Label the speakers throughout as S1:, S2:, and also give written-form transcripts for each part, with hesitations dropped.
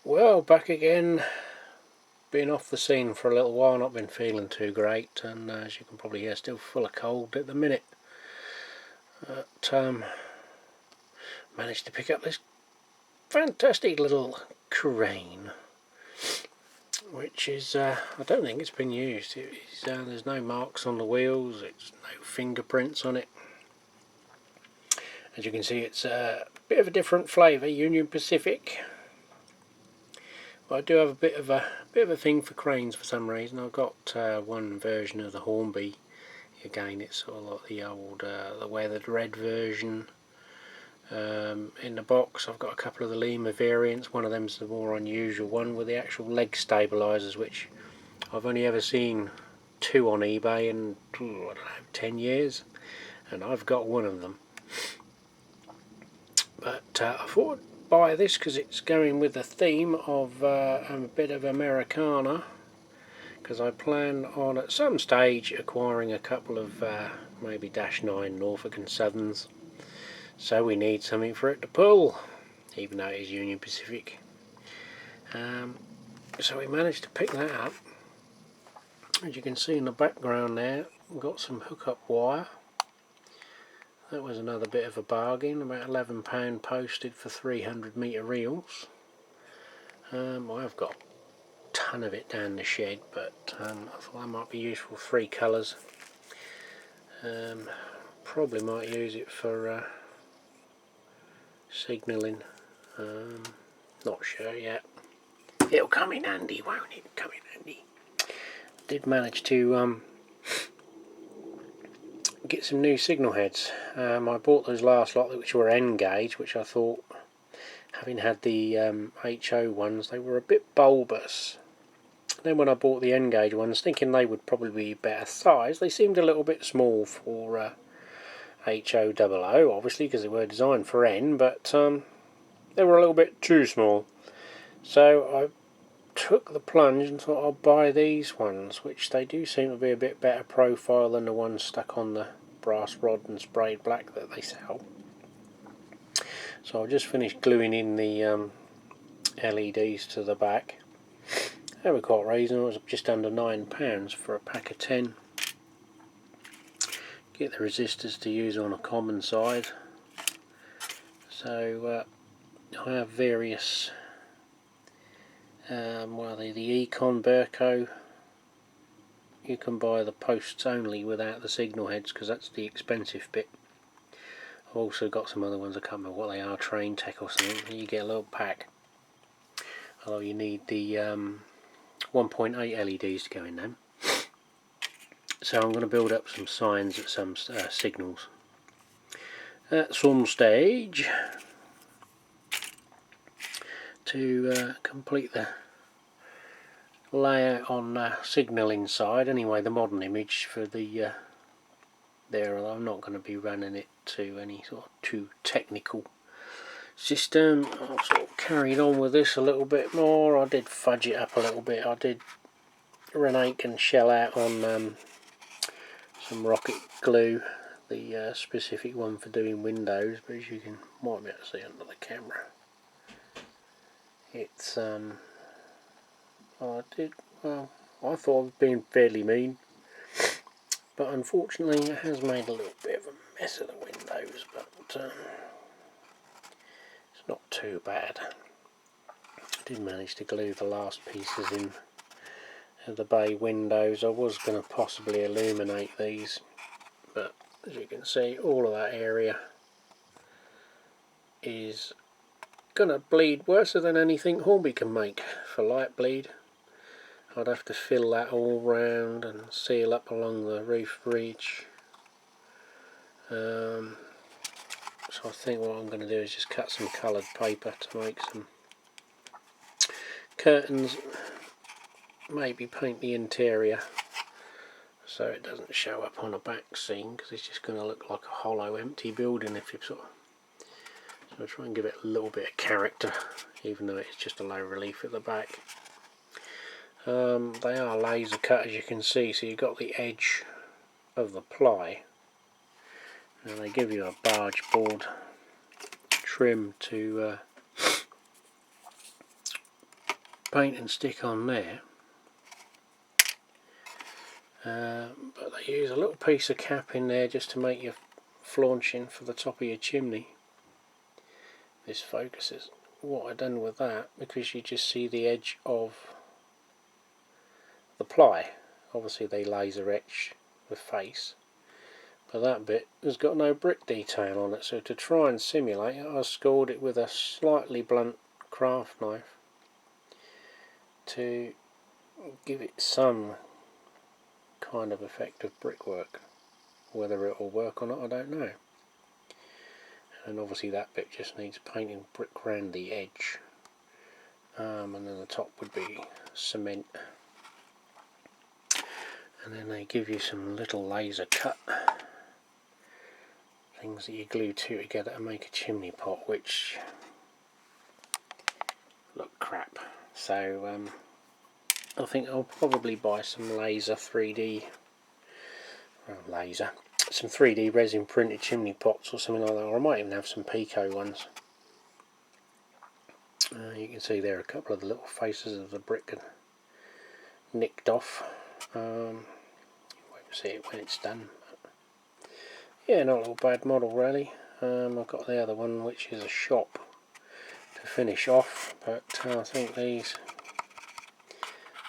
S1: Well, back again. Been off the scene for a little while, not been feeling too great, and as you can probably hear, still full of cold at the minute. But managed to pick up this fantastic little crane, which is, I don't think it's been used. There's no marks on the wheels, it's no fingerprints on it. As you can see, it's a bit of a different flavour, Union Pacific. But I do have a bit of a thing for cranes for some reason. I've got one version of the Hornby. Again, it's sort of like the old, the weathered red version. In the box, I've got a couple of the Lima variants. One of them's the more unusual one with the actual leg stabilisers, which I've only ever seen 2 on eBay in, I don't know, 10 years, and I've got one of them. But I thought I'd buy this because it's going with the theme of a bit of Americana, because I plan on at some stage acquiring a couple of maybe -9 Norfolk and Southerns, so we need something for it to pull, even though it is Union Pacific. So we managed to pick that up. As you can see in the background there, we've got some hookup wire. That was another bit of a bargain, about £11 posted for 300 metre reels. I've got a ton of it down the shed, but I thought that might be useful. 3 colours. Probably might use it for signalling. Not sure yet. It'll come in handy, won't it? Come in handy. Did manage to get some new signal heads. I bought those last lot which were N gauge, which I thought, having had the HO ones, they were a bit bulbous. Then when I bought the N gauge ones, thinking they would probably be better size, they seemed a little bit small for HO00, obviously because they were designed for N, but they were a little bit too small. So I took the plunge and thought I'll buy these ones, which they do seem to be a bit better profile than the ones stuck on the brass rod and sprayed black that they sell. So I've just finished gluing in the LEDs to the back. They were quite reasonable. It was just under £9 for a pack of 10. Get the resistors to use on a common side. So I have various the Econ Burco. You can buy the posts only without the signal heads, because that's the expensive bit. I've also got some other ones, I can't remember what they are, Train Tech or something. You get a little pack, although you need the 1.8 LEDs to go in them. So I'm going to build up some signs at some signals at some stage to complete the layout on signalling side. Anyway, the modern image for the there, although I'm not going to be running it to any sort of too technical system. I've sort of carried on with this a little bit more. I did fudge it up a little bit. I did renake and shell out on some rocket glue, the specific one for doing windows, but as you can might be able to see under the camera, it's I thought I was being fairly mean, but unfortunately it has made a little bit of a mess of the windows, but it's not too bad. I did manage to glue the last pieces in the bay windows. I was going to possibly illuminate these, but as you can see, all of that area is going to bleed worse than anything Hornby can make for light bleed. I'd have to fill that all round and seal up along the roof ridge. So I think what I'm going to do is just cut some coloured paper to make some curtains, maybe paint the interior so it doesn't show up on a back scene, because it's just going to look like a hollow empty building if you so I try and give it a little bit of character, even though it's just a low relief at the back. They are laser cut, as you can see, so you've got the edge of the ply, and they give you a barge board trim to paint and stick on there, but they use a little piece of cap in there just to make your flaunching for the top of your chimney. This focuses. What I've done with that, because you just see the edge of the ply, obviously they laser etch the face, but that bit has got no brick detail on it, so to try and simulate it, I scored it with a slightly blunt craft knife to give it some kind of effect of brickwork. Whether it will work or not, I don't know. And obviously that bit just needs painting brick round the edge, and then the top would be cement, and then they give you some little laser cut things that you glue two together to make a chimney pot, which look crap. So I think I'll probably buy some laser 3D some 3D resin printed chimney pots or something like that, or I might even have some Pico ones. You can see there a couple of the little faces of the brick nicked off. You won't see it when it's done. But yeah, not a bad model really. I've got the other one which is a shop to finish off, but I think these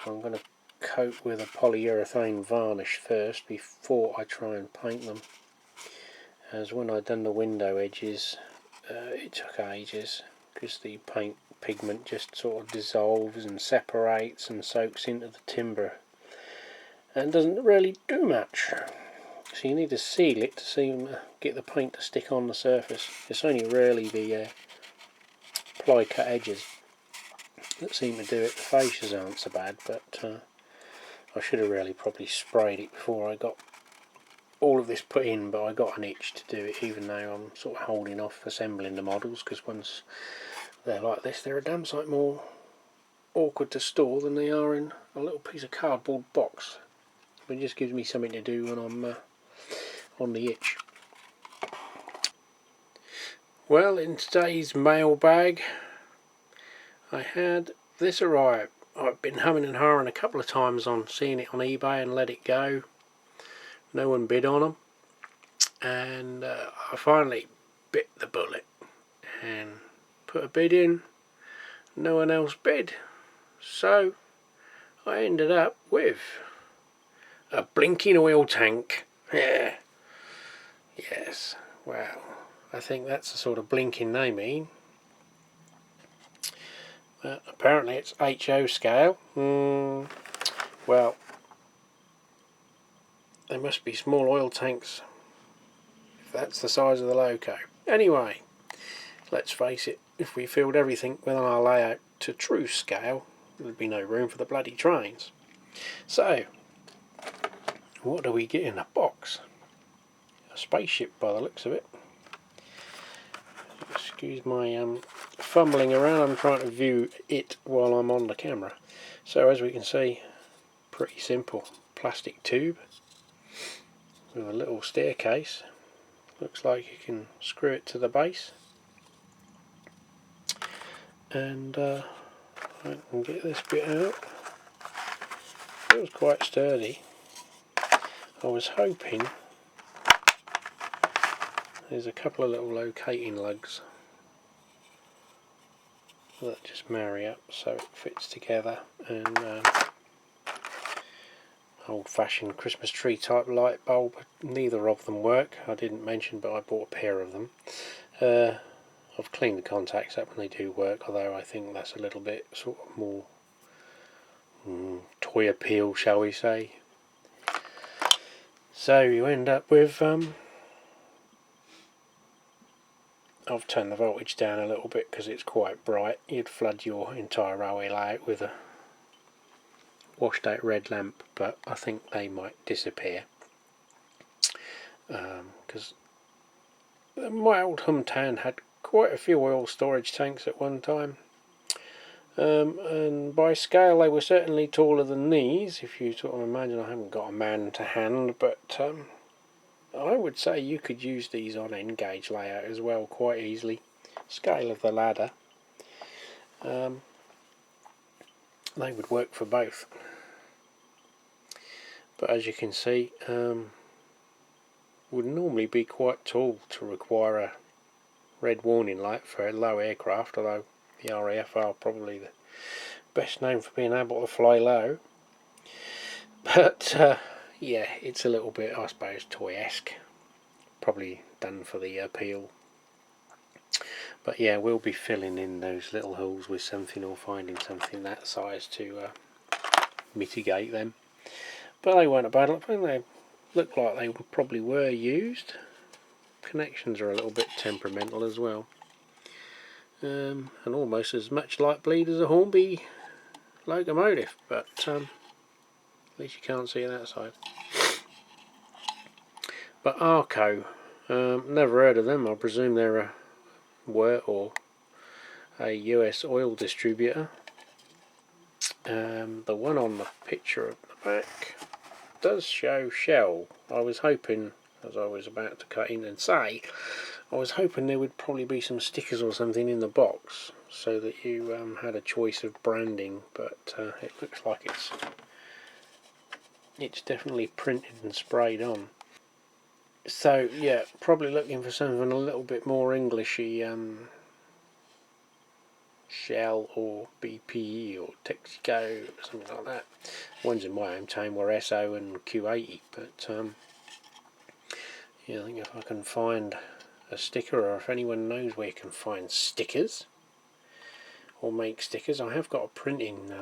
S1: I'm going to coat with a polyurethane varnish first before I try and paint them, as when I done the window edges it took ages because the paint pigment just sort of dissolves and separates and soaks into the timber and doesn't really do much, so you need to seal it to get the paint to stick on the surface. It's only really the ply cut edges that seem to do it. The fascias aren't so bad, but I should have really probably sprayed it before I got all of this put in, but I got an itch to do it, even though I'm sort of holding off assembling the models, because once they're like this, they're a damn sight more awkward to store than they are in a little piece of cardboard box. But it just gives me something to do when I'm on the itch. Well, in today's mailbag I had this arrive. I've been humming and hawing a couple of times on seeing it on eBay and let it go. No one bid on them, and I finally bit the bullet and put a bid in. No one else bid, so I ended up with a blinking oil tank. Yeah, yes, well, I think that's the sort of blinking they mean. Apparently it's HO scale. Well, there must be small oil tanks if that's the size of the loco. Anyway, let's face it, if we filled everything within our layout to true scale, there'd be no room for the bloody trains. So, what do we get in a box? A spaceship by the looks of it. Excuse my fumbling around, I'm trying to view it while I'm on the camera. So as we can see, pretty simple plastic tube with a little staircase. Looks like you can screw it to the base, and I can get this bit out. It was quite sturdy. I was hoping there's a couple of little locating lugs that just marry up so it fits together, and old-fashioned Christmas tree type light bulb. Neither of them work. I didn't mention, but I bought a pair of them. I've cleaned the contacts up and they do work, although I think that's a little bit sort of more toy appeal, shall we say. So you end up with I've turned the voltage down a little bit because it's quite bright. You'd flood your entire railway layout with a washed out red lamp, but I think they might disappear because my old hometown had quite a few oil storage tanks at one time, and by scale they were certainly taller than these. If you sort of imagine, I haven't got a man to hand, but I would say you could use these on end gauge layout as well quite easily. Scale of the ladder. they would work for both. But as you can see, would normally be quite tall to require a red warning light for a low aircraft, although the RAF are probably the best known for being able to fly low. But yeah, it's a little bit, I suppose, toy-esque. Probably done for the appeal. But yeah, we'll be filling in those little holes with something, or finding something that size to mitigate them. But they weren't a bad look. I think they looked like they probably were used. Connections are a little bit temperamental as well. And almost as much like bleed as a Hornby locomotive, but at least you can't see that side. But Arco, never heard of them. I presume they're a US oil distributor. The one on the picture at the back does show Shell. I was hoping, as I was about to cut in and say, I was hoping there would probably be some stickers or something in the box so that you had a choice of branding, but it looks like it's definitely printed and sprayed on. So yeah, probably looking for something a little bit more Englishy, Shell or BP or Texaco or something like that. Ones in my hometown were SO and Q80, but yeah, I think if I can find a sticker, or if anyone knows where you can find stickers or make stickers. I have got a printing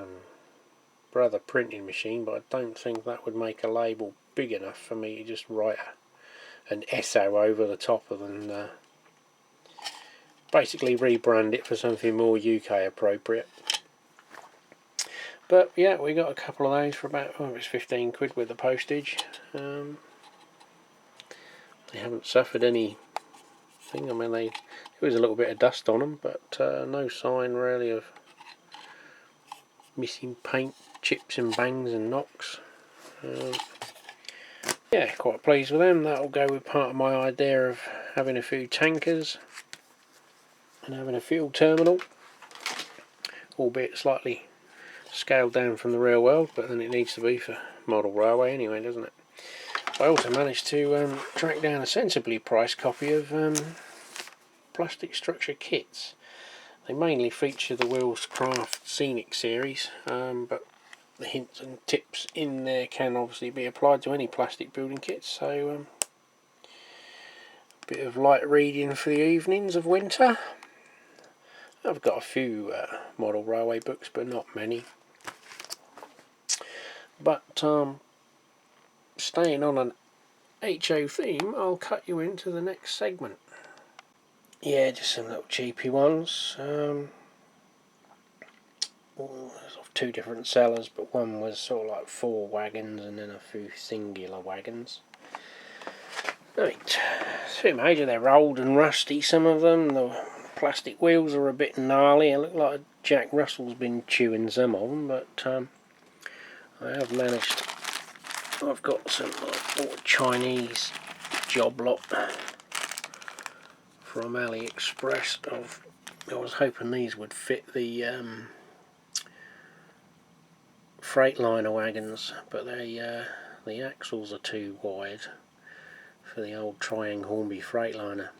S1: printing machine, but I don't think that would make a label big enough for me to just write an SO over the top of, and basically rebrand it for something more UK appropriate. But yeah, we got a couple of those for about, it was 15 quid with the postage. They haven't suffered anything. I mean, there was a little bit of dust on them, but no sign really of missing paint, chips and bangs and knocks. Yeah, quite pleased with them. That'll go with part of my idea of having a few tankers and having a fuel terminal, albeit slightly scaled down from the real world, but then it needs to be for model railway anyway, doesn't it? I also managed to track down a sensibly priced copy of plastic structure kits. They mainly feature the Wheelscraft Scenic series, but the hints and tips in there can obviously be applied to any plastic building kits, so a bit of light reading for the evenings of winter. I've got a few model railway books, but not many. But staying on an HO theme, I'll cut you into the next segment. Yeah, just some little cheapy ones. Of two different sellers, but one was sort of like 4 wagons and then a few singular wagons. Right, so major, they're old and rusty, some of them. The plastic wheels are a bit gnarly. It look like Jack Russell's been chewing some of them, but I have managed. I've got some Chinese job lot from AliExpress. I was hoping these would fit the Freightliner wagons, but the axles are too wide for the old Triangle Hornby Freightliner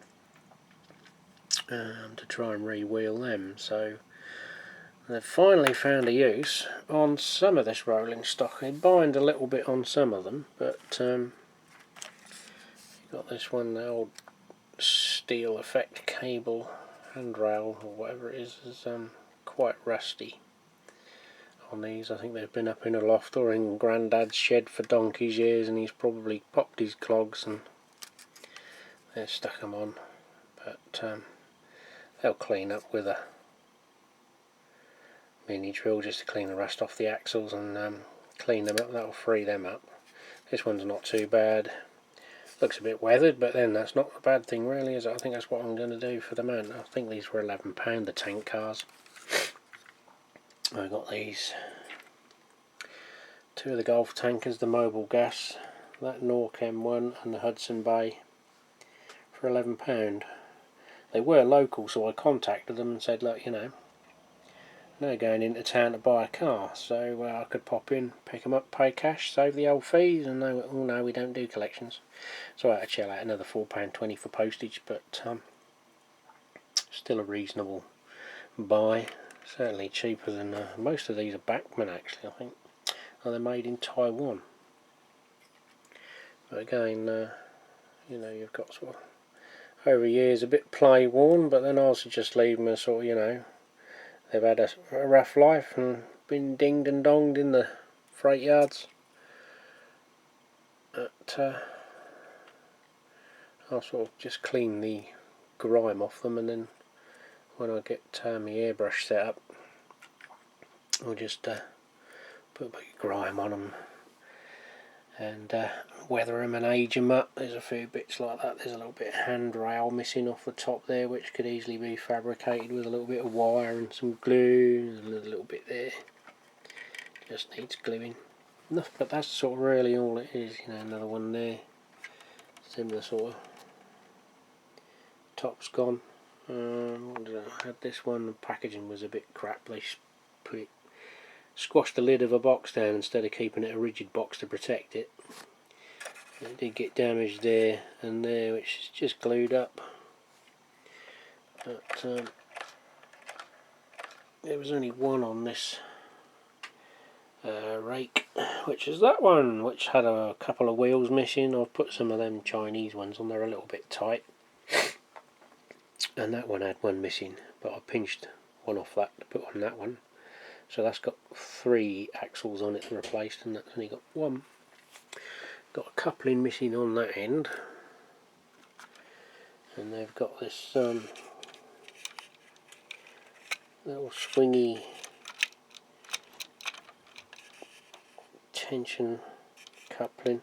S1: to try and re-wheel them. So they've finally found a use on some of this rolling stock. They bind a little bit on some of them, but you've got this one, the old steel effect cable handrail or whatever it is quite rusty on these. I think they've been up in a loft or in Grandad's shed for donkey's years, and he's probably popped his clogs and they're stuck them on. But they'll clean up with a mini drill just to clean the rust off the axles and clean them up. That'll free them up. This one's not too bad. Looks a bit weathered, but then that's not a bad thing really, is it? I think that's what I'm going to do for the man. I think these were £11, the tank cars. I got these 2 of the Gulf tankers, the Mobil Gas, that Norchem one and the Hudson Bay for £11. They were local, so I contacted them and said, look, you know, no going into town to buy a car, so I could pop in, pick them up, pay cash, save the old fees, and they went, oh no, we don't do collections. So I had to shell out another £4.20 for postage, but still a reasonable buy. Certainly cheaper than most of these are Bachmann, actually, I think. Oh, they're made in Taiwan. But again, you know, you've got sort of over years a bit play worn, but then also just leave them as sort of, you know, they've had a rough life and been dinged and donged in the freight yards. But I'll sort of just clean the grime off them, and then when I get my airbrush set up, I'll just put a bit of grime on them and weather them and age them up. There's a few bits like that. There's a little bit of handrail missing off the top there, which could easily be fabricated with a little bit of wire and some glue. There's another little bit there, just needs gluing. But that's sort of really all it is. You know, another one there, similar sort of. Top's gone. I had this one. The packaging was a bit crap. They squashed the lid of a box down instead of keeping it a rigid box to protect it. It did get damaged there and there, which is just glued up. But there was only one on this rake, which is that one, which had a couple of wheels missing. I've put some of them Chinese ones on there, a little bit tight, and that one had one missing, but I pinched one off that to put on that one. So that's got 3 axles on it replaced, and that's only got one. Got a coupling missing on that end, and they've got this little swingy tension coupling.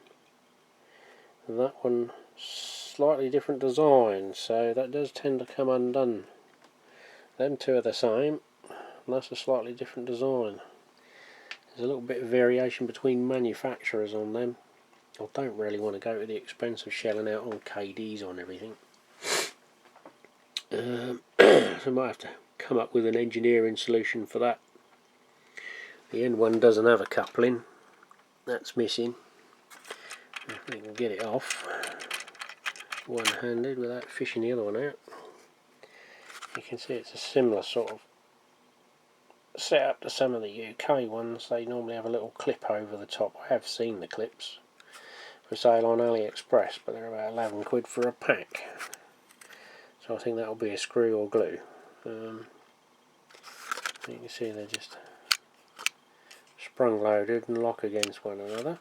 S1: And that one slightly different design, so that does tend to come undone. Them two are the same. And that's a slightly different design. There's a little bit of variation between manufacturers on them. I don't really want to go to the expense of shelling out on KDs on everything. So I might have to come up with an engineering solution for that. The end one doesn't have a coupling. That's missing. If we can get it off one-handed without fishing the other one out. You can see it's a similar sort of set up to some of the UK ones. They normally have a little clip over the top. I have seen the clips for sale on AliExpress, but they're about £11 for a pack. So I think that'll be a screw or glue. You can see they're just sprung loaded and lock against one another.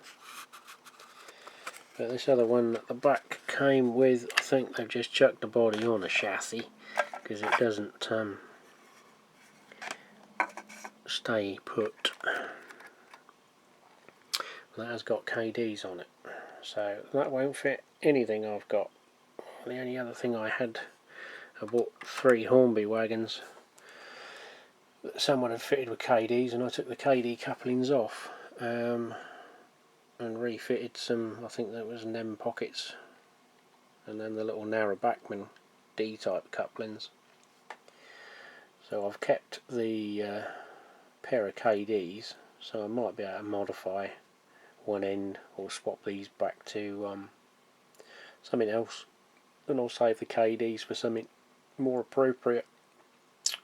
S1: But this other one at the back came with, I think they've just chucked the body on a chassis because it doesn't stay put. That has got KDs on it, so that won't fit anything I've got. The only other thing I had, I bought 3 Hornby wagons that someone had fitted with KDs, and I took the KD couplings off and refitted some, I think that was NEM pockets, and then the little narrow Bachmann D-type couplings. So I've kept the pair of KDs, so I might be able to modify one end or swap these back to something else, and I'll save the KDs for something more appropriate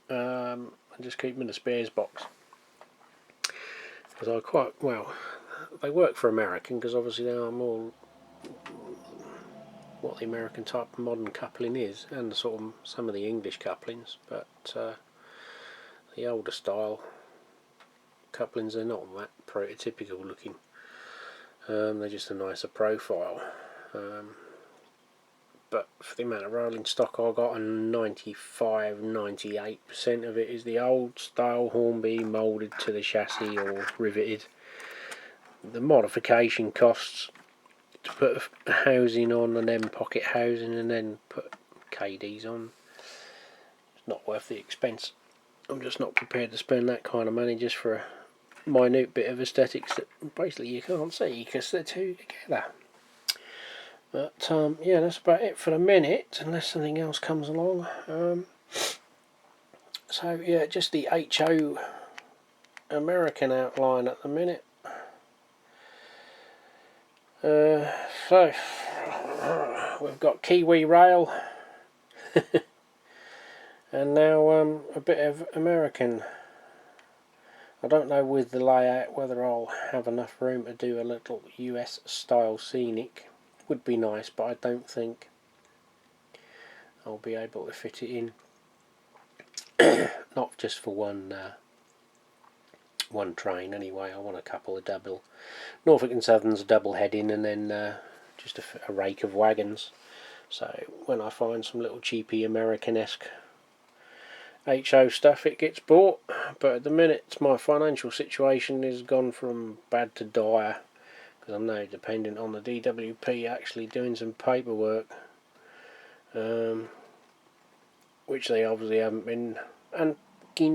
S1: and just keep them in the spares box, because I quite, well, they work for American, because obviously they are more what the American type of modern coupling is, and sort of some of the English couplings, but the older style couplings are not that prototypical looking. They're just a nicer profile. But for the amount of rolling stock I got, and 95–98% of it is the old style Hornby moulded to the chassis or riveted. The modification costs to put a housing on and then pocket housing and then put KDs on, it's not worth the expense. I'm just not prepared to spend that kind of money just for a minute bit of aesthetics that basically you can't see because they're two together. But yeah, that's about it for the minute, unless something else comes along. So yeah, just the HO American outline at the minute. So we've got Kiwi Rail and now a bit of American. I don't know with the layout whether I'll have enough room to do a little US style scenic. Would be nice, but I don't think I'll be able to fit it in. Not just for one train anyway. I want a couple of double Norfolk and Southern's double heading, and then just a rake of wagons. So when I find some little cheapy American-esque HO stuff, it gets bought. But at the minute my financial situation has gone from bad to dire, because I'm now dependent on the DWP actually doing some paperwork, which they obviously haven't been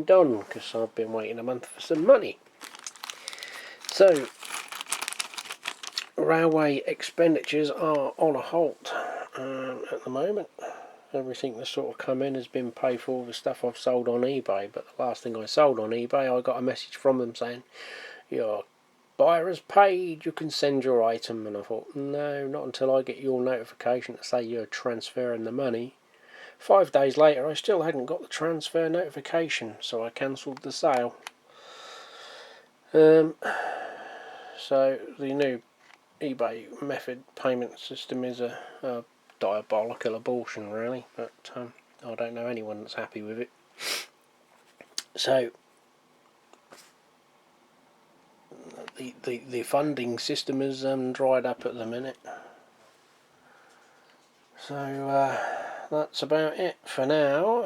S1: done, because I've been waiting a month for some money. So railway expenditures are on a halt at the moment. Everything that's sort of come in has been paid for the stuff I've sold on eBay, but the last thing I sold on eBay, I got a message from them saying, your buyer has paid, you can send your item. And I thought, no, not until I get your notification to say you're transferring the money. 5 days later I still hadn't got the transfer notification, so I cancelled the sale. So the new eBay method payment system is a diabolical abortion, really, but I don't know anyone that's happy with it. So the funding system is dried up at the minute. So that's about it for now.